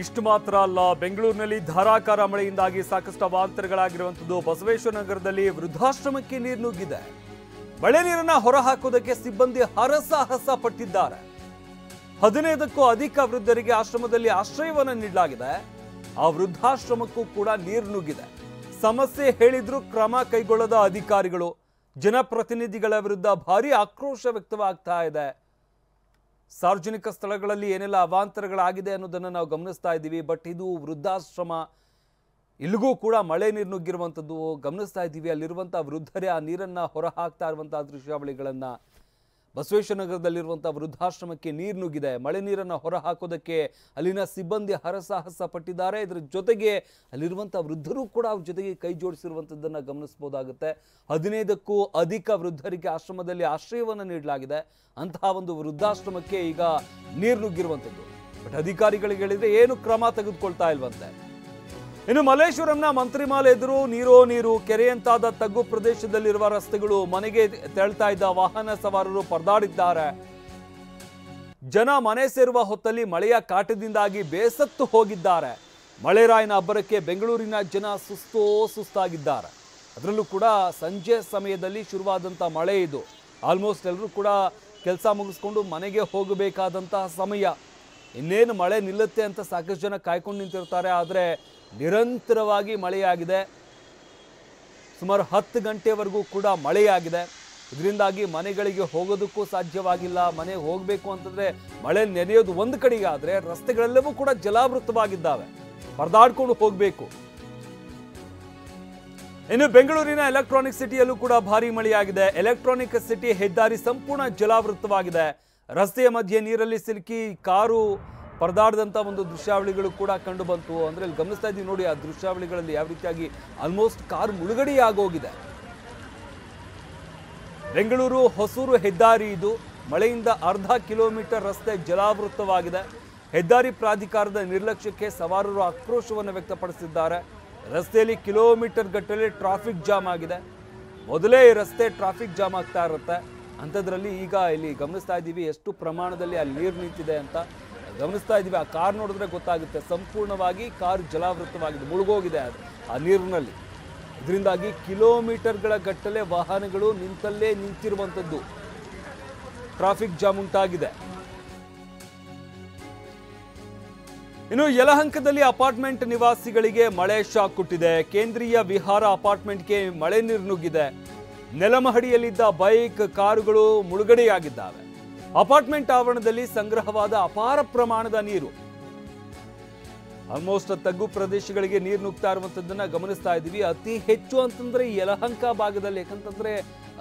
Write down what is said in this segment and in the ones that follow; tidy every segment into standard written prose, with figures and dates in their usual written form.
ಇಷ್ಟು ಮಾತ್ರ ಅಲ್ಲ, ಬೆಂಗಳೂರಿನಲ್ಲಿ ಧಾರಾಕಾರ ಮಳೆಯಿಂದಾಗಿ ಸಾಕಷ್ಟು ಅವಾಂತರಗಳಾಗಿರುವಂಥದ್ದು. ಬಸವೇಶ್ವರ ನಗರದಲ್ಲಿ ವೃದ್ಧಾಶ್ರಮಕ್ಕೆ ನೀರು ನುಗ್ಗಿದೆ. ಮಳೆ ನೀರನ್ನ ಹೊರಹಾಕೋದಕ್ಕೆ ಸಿಬ್ಬಂದಿ ಹರಸಾಹಸ ಪಟ್ಟಿದ್ದಾರೆ. 15ಕ್ಕೂ ಅಧಿಕ ವೃದ್ಧರಿಗೆ ಆಶ್ರಮದಲ್ಲಿ ಆಶ್ರಯವನ್ನು ನೀಡಲಾಗಿದೆ. ಆ ವೃದ್ಧಾಶ್ರಮಕ್ಕೂ ಕೂಡ ನೀರು ನುಗ್ಗಿದೆ. ಸಮಸ್ಯೆ ಹೇಳಿದ್ರೂ ಕ್ರಮ ಕೈಗೊಳ್ಳದ ಅಧಿಕಾರಿಗಳು, ಜನಪ್ರತಿನಿಧಿಗಳ ವಿರುದ್ಧ ಭಾರಿ ಆಕ್ರೋಶ ವ್ಯಕ್ತವಾಗ್ತಾ ಇದೆ. ಸಾರ್ವಜನಿಕ ಸ್ಥಳಗಳಲ್ಲಿ ಏನೆಲ್ಲ ಅವಾಂತರಗಳಾಗಿದೆ ಅನ್ನೋದನ್ನು ನಾವು ಗಮನಿಸ್ತಾ ಇದ್ದೀವಿ. ಬಟ್ ಇದು ವೃದ್ಧಾಶ್ರಮ, ಇಲ್ಲಿಗೂ ಕೂಡ ಮಳೆ ನೀರು ನುಗ್ಗಿರುವಂಥದ್ದು ಗಮನಿಸ್ತಾ ಇದ್ದೀವಿ. ಅಲ್ಲಿರುವಂಥ ವೃದ್ಧರೇ ಆ ನೀರನ್ನು ಹೊರಹಾಕ್ತಾ ಇರುವಂಥ ದೃಶ್ಯಾವಳಿಗಳನ್ನು. ಬಸವೇಶ್ವರ ನಗರದಲ್ಲಿರುವಂಥ ವೃದ್ಧಾಶ್ರಮಕ್ಕೆ ನೀರು ನುಗ್ಗಿದೆ. ಮಳೆ ನೀರನ್ನು ಹೊರಹಾಕೋದಕ್ಕೆ ಅಲ್ಲಿನ ಸಿಬ್ಬಂದಿ ಹರಸಾಹಸ ಪಟ್ಟಿದ್ದಾರೆ. ಇದರ ಜೊತೆಗೆ ಅಲ್ಲಿರುವಂಥ ವೃದ್ಧರು ಕೂಡ ಅವ್ರ ಜೊತೆಗೆ ಕೈ ಜೋಡಿಸಿರುವಂಥದ್ದನ್ನು ಗಮನಿಸ್ಬೋದಾಗುತ್ತೆ. 15ಕ್ಕೂ ಅಧಿಕ ವೃದ್ಧರಿಗೆ ಆಶ್ರಮದಲ್ಲಿ ಆಶ್ರಯವನ್ನು ನೀಡಲಾಗಿದೆ. ಅಂತಹ ಒಂದು ವೃದ್ಧಾಶ್ರಮಕ್ಕೆ ಈಗ ನೀರು ನುಗ್ಗಿರುವಂಥದ್ದು. ಬಟ್ ಅಧಿಕಾರಿಗಳಿಗೆ ಹೇಳಿದ್ರೆ ಏನು ಕ್ರಮ ತೆಗೆದುಕೊಳ್ತಾ ಇಲ್ವಂತೆ. ಇನ್ನು ಮಲ್ಲೇಶ್ವರಂನ ಮಂತ್ರಿಮಾಲ್ ಎದುರು ನೀರು ಕೆರೆಯಂತಾದ ತಗ್ಗು ಪ್ರದೇಶದಲ್ಲಿರುವ ರಸ್ತೆಗಳು ಮನೆಗೆ ತೆರಳ್ತಾ ಇದ್ದ ವಾಹನ ಸವಾರರು ಪರದಾಡಿದ್ದಾರೆ. ಜನ ಮನೆ ಸೇರುವ ಹೊತ್ತಲ್ಲಿ ಮಳೆಯ ಕಾಟದಿಂದಾಗಿ ಬೇಸತ್ತು ಹೋಗಿದ್ದಾರೆ. ಮಳೆರಾಯನ ಅಬ್ಬರಕ್ಕೆ ಬೆಂಗಳೂರಿನ ಜನ ಸುಸ್ತಾಗಿದ್ದಾರೆ. ಅದರಲ್ಲೂ ಕೂಡ ಸಂಜೆ ಸಮಯದಲ್ಲಿ ಶುರುವಾದಂಥ ಮಳೆ ಇದು. ಆಲ್ಮೋಸ್ಟ್ ಎಲ್ಲರೂ ಕೂಡ ಕೆಲಸ ಮುಗಿಸ್ಕೊಂಡು ಮನೆಗೆ ಹೋಗಬೇಕಾದಂತಹ ಸಮಯ. ಇನ್ನೇನು ಮಳೆ ನಿಲ್ಲುತ್ತೆ ಅಂತ ಸಾಕಷ್ಟು ಜನ ಕಾಯ್ಕೊಂಡು ನಿಂತಿರ್ತಾರೆ. ಆದರೆ ನಿರಂತರವಾಗಿ ಮಳೆಯಾಗಿದೆ. ಸುಮಾರು 10 ಗಂಟೆವರೆಗೂ ಕೂಡ ಮಳೆಯಾಗಿದೆ. ಇದರಿಂದಾಗಿ ಮನೆಗಳಿಗೆ ಹೋಗೋದಕ್ಕೂ ಸಾಧ್ಯವಾಗಿಲ್ಲ. ಮನೆಗೆ ಹೋಗಬೇಕು ಅಂತಂದರೆ ಮಳೆ ನೆನೆಯೋದು ಒಂದು ಕಡೆಗೆ, ಆದರೆ ರಸ್ತೆಗಳೆಲ್ಲವೂ ಕೂಡ ಜಲಾವೃತವಾಗಿದ್ದಾವೆ. ಪರದಾಡ್ಕೊಂಡು ಹೋಗಬೇಕು. ಇನ್ನು ಬೆಂಗಳೂರಿನ ಎಲೆಕ್ಟ್ರಾನಿಕ್ ಸಿಟಿಯಲ್ಲೂ ಕೂಡ ಭಾರಿ ಮಳೆಯಾಗಿದೆ. ಎಲೆಕ್ಟ್ರಾನಿಕ್ ಸಿಟಿ ಹೆದ್ದಾರಿ ಸಂಪೂರ್ಣ ಜಲಾವೃತವಾಗಿದೆ. ರಸ್ತೆಯ ಮಧ್ಯೆ ನೀರಲ್ಲಿ ಸಿಲುಕಿ ಕಾರು ಪರದಾಡದಂಥ ಒಂದು ದೃಶ್ಯಾವಳಿಗಳು ಕೂಡ ಕಂಡು ಬಂತು. ಅಂದರೆ ಇಲ್ಲಿ ಗಮನಿಸ್ತಾ ಇದ್ದೀವಿ ನೋಡಿ, ಆ ದೃಶ್ಯಾವಳಿಗಳಲ್ಲಿ ಯಾವ ರೀತಿಯಾಗಿ ಆಲ್ಮೋಸ್ಟ್ ಕಾರು ಮುಳುಗಡೆಯಾಗೋಗಿದೆ. ಬೆಂಗಳೂರು ಹೊಸೂರು ಹೆದ್ದಾರಿ ಇದು. ಮಳೆಯಿಂದ ಅರ್ಧ ಕಿಲೋಮೀಟರ್ ರಸ್ತೆ ಜಲಾವೃತವಾಗಿದೆ. ಹೆದ್ದಾರಿ ಪ್ರಾಧಿಕಾರದ ನಿರ್ಲಕ್ಷ್ಯಕ್ಕೆ ಸವಾರರು ಆಕ್ರೋಶವನ್ನು ವ್ಯಕ್ತಪಡಿಸಿದ್ದಾರೆ. ರಸ್ತೆಯಲ್ಲಿ ಕಿಲೋಮೀಟರ್ ಗಟ್ಟಲೆ ಟ್ರಾಫಿಕ್ ಜಾಮ್ ಆಗಿದೆ. ಮೊದಲೇ ಈ ರಸ್ತೆ ಟ್ರಾಫಿಕ್ ಜಾಮ್ ಆಗ್ತಾ ಇರುತ್ತೆ. ಅಂಥದ್ರಲ್ಲಿ ಈಗ ಇಲ್ಲಿ ಗಮನಿಸ್ತಾ ಇದ್ದೀವಿ ಎಷ್ಟು ಪ್ರಮಾಣದಲ್ಲಿ ಅಲ್ಲಿ ನೀರು ನಿಂತಿದೆ ಅಂತ ಗಮನಿಸ್ತಾ ಇದ್ದೀವಿ. ಆ ಕಾರ್ ನೋಡಿದ್ರೆ ಗೊತ್ತಾಗುತ್ತೆ, ಸಂಪೂರ್ಣವಾಗಿ ಕಾರ್ ಜಲಾವೃತವಾಗಿದೆ, ಮುಳುಗೋಗಿದೆ ಅದು ಆ ನೀರಿನಲ್ಲಿ. ಇದರಿಂದಾಗಿ ಕಿಲೋಮೀಟರ್ಗಳ ಗಟ್ಟಲೆ ವಾಹನಗಳು ನಿಂತಲ್ಲೇ ನಿಂತಿರುವಂಥದ್ದು. ಟ್ರಾಫಿಕ್ ಜಾಮ್ ಉಂಟಾಗಿದೆ. ಇನ್ನು ಯಲಹಂಕದಲ್ಲಿ ಅಪಾರ್ಟ್ಮೆಂಟ್ ನಿವಾಸಿಗಳಿಗೆ ಮಳೆ ಶಾಕ್ ಕೊಟ್ಟಿದೆ. ಕೇಂದ್ರೀಯ ವಿಹಾರ ಅಪಾರ್ಟ್ಮೆಂಟ್ಗೆ ಮಳೆ ನೀರು ನುಗ್ಗಿದೆ. ನೆಲಮಹಡಿಯಲ್ಲಿದ್ದ ಬೈಕ್, ಕಾರುಗಳು ಮುಳುಗಡೆಯಾಗಿದ್ದಾವೆ. ಅಪಾರ್ಟ್ಮೆಂಟ್ ಆವರಣದಲ್ಲಿ ಸಂಗ್ರಹವಾದ ಅಪಾರ ಪ್ರಮಾಣದ ನೀರು. ಆಲ್ಮೋಸ್ಟ್ ತಗ್ಗು ಪ್ರದೇಶಗಳಿಗೆ ನೀರು ನುಗ್ತಾ ಇರುವಂಥದ್ದನ್ನ ಗಮನಿಸ್ತಾ ಇದ್ದೀವಿ. ಅತಿ ಹೆಚ್ಚು ಅಂತಂದ್ರೆ ಯಲಹಂಕ ಭಾಗದಲ್ಲಿ, ಯಾಕಂತಂದ್ರೆ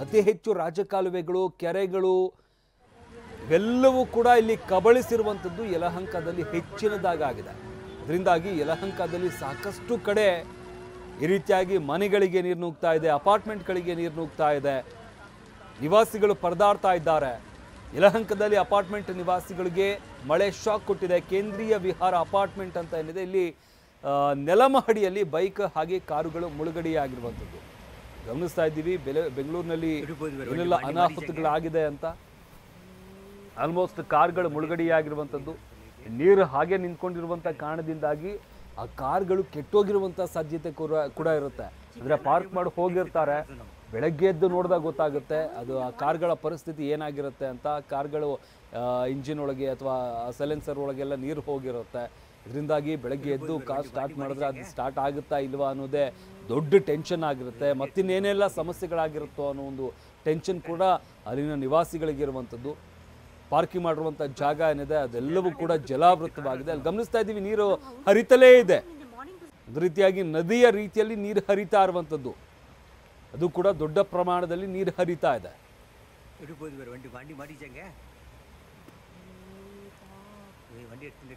ಅತಿ ಹೆಚ್ಚು ರಾಜಕಾಲುವೆಗಳು, ಕೆರೆಗಳು ಇವೆಲ್ಲವೂ ಕೂಡ ಇಲ್ಲಿ ಕಬಳಿಸಿರುವಂಥದ್ದು ಯಲಹಂಕದಲ್ಲಿ ಹೆಚ್ಚಿನದಾಗಿದೆ. ಇದರಿಂದಾಗಿ ಯಲಹಂಕದಲ್ಲಿ ಸಾಕಷ್ಟು ಕಡೆ ಈ ರೀತಿಯಾಗಿ ಮನೆಗಳಿಗೆ ನೀರು ನುಗ್ತಾ ಇದೆ, ಅಪಾರ್ಟ್ಮೆಂಟ್ಗಳಿಗೆ ನೀರು ನುಗ್ತಾ ಇದೆ. ನಿವಾಸಿಗಳು ಪರದಾಡ್ತಾ ಇದ್ದಾರೆ. ಯಲಹಂಕದಲ್ಲಿ ಅಪಾರ್ಟ್ಮೆಂಟ್ ನಿವಾಸಿಗಳಿಗೆ ಮಳೆ ಶಾಕ್ ಕೊಟ್ಟಿದೆ. ಕೇಂದ್ರೀಯ ವಿಹಾರ ಅಪಾರ್ಟ್ಮೆಂಟ್ ಅಂತ ಏನಿದೆ, ಇಲ್ಲಿ ನೆಲಮಹಡಿಯಲ್ಲಿ ಬೈಕ್ ಹಾಗೆ ಕಾರುಗಳು ಮುಳುಗಡೆಯಾಗಿರುವಂಥದ್ದು ಗಮನಿಸ್ತಾ ಇದ್ದೀವಿ. ಬೆಂಗಳೂರಿನಲ್ಲಿ ಏನೆಲ್ಲ ಅನಾಹುತಗಳಾಗಿದೆ ಅಂತ. ಆಲ್ಮೋಸ್ಟ್ ಕಾರ್ಗಳು ಮುಳುಗಡೆಯಾಗಿರುವಂಥದ್ದು. ನೀರು ಹಾಗೆ ನಿಂತ್ಕೊಂಡಿರುವಂಥ ಕಾರಣದಿಂದಾಗಿ ಆ ಕಾರ್ಗಳು ಕೆಟ್ಟೋಗಿರುವಂಥ ಸಾಧ್ಯತೆ ಕೂಡ ಇರುತ್ತೆ. ಅಂದರೆ ಪಾರ್ಕ್ ಮಾಡಿ ಹೋಗಿರ್ತಾರೆ, ಬೆಳಗ್ಗೆ ಎದ್ದು ನೋಡಿದಾಗ ಗೊತ್ತಾಗುತ್ತೆ ಅದು ಆ ಕಾರ್ಗಳ ಪರಿಸ್ಥಿತಿ ಏನಾಗಿರುತ್ತೆ ಅಂತ. ಕಾರ್ಗಳು ಇಂಜಿನ್ ಒಳಗೆ ಅಥವಾ ಸೈಲೆನ್ಸರ್ ಒಳಗೆಲ್ಲ ನೀರು ಹೋಗಿರುತ್ತೆ. ಇದರಿಂದಾಗಿ ಬೆಳಗ್ಗೆ ಎದ್ದು ಕಾರ್ ಸ್ಟಾರ್ಟ್ ಮಾಡಿದ್ರೆ ಅದು ಸ್ಟಾರ್ಟ್ ಆಗುತ್ತಾ ಇಲ್ವಾ ಅನ್ನೋದೇ ದೊಡ್ಡ ಟೆನ್ಷನ್ ಆಗಿರುತ್ತೆ. ಮತ್ತಿನ್ನೇನೆಲ್ಲ ಸಮಸ್ಯೆಗಳಾಗಿರುತ್ತೋ ಅನ್ನೋ ಒಂದು ಟೆನ್ಷನ್ ಕೂಡ ಅಲ್ಲಿನ ನಿವಾಸಿಗಳಿಗಿರುವಂಥದ್ದು. ಪಾರ್ಕಿಂಗ್ ಮಾಡಿರುವಂಥ ಜಾಗ ಏನಿದೆ ಅದೆಲ್ಲವೂ ಕೂಡ ಜಲಾವೃತವಾಗಿದೆ. ಅಲ್ಲಿ ಗಮನಿಸ್ತಾ ಇದ್ದೀವಿ, ನೀರು ಹರಿತಲೇ ಇದೆ. ಒಂದು ರೀತಿಯಾಗಿ ನದಿಯ ರೀತಿಯಲ್ಲಿ ನೀರು ಹರಿತಾ ಇರುವಂಥದ್ದು. ಅದು ಕೂಡ ದೊಡ್ಡ ಪ್ರಮಾಣದಲ್ಲಿ ನೀರು ಹರಿತಾ ಇದೆ. வண்டி மாட்டிச்சாங்க வண்டி எடுத்துட்டு